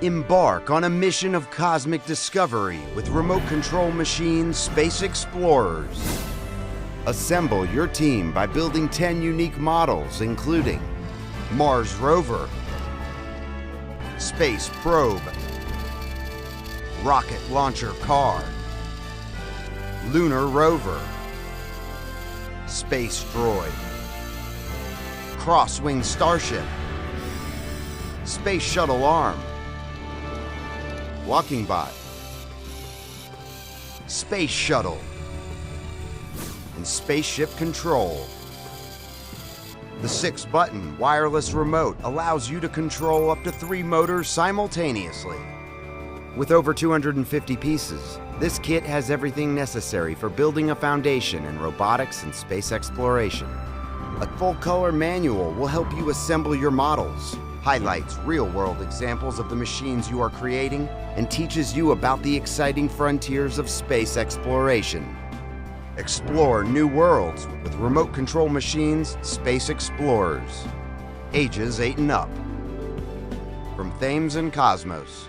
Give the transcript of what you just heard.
Embark on a mission of cosmic discovery with remote control machines Space Explorers. Assemble your team by building 10 unique models, including Mars rover, space probe, rocket launcher car, lunar rover, space droid, cross-wing starship, space shuttle arm, walking bot, space shuttle, and spaceship control. The 6-button wireless remote allows you to control up to 3 motors simultaneously. With over 250 pieces, this kit has everything necessary for building a foundation in robotics and space exploration. A full-color manual will help you assemble your models, highlights real-world examples of the machines you are creating, and teaches you about the exciting frontiers of space exploration. Explore new worlds with remote control machines Space Explorers. Ages 8 and up. From Thames Kosmos.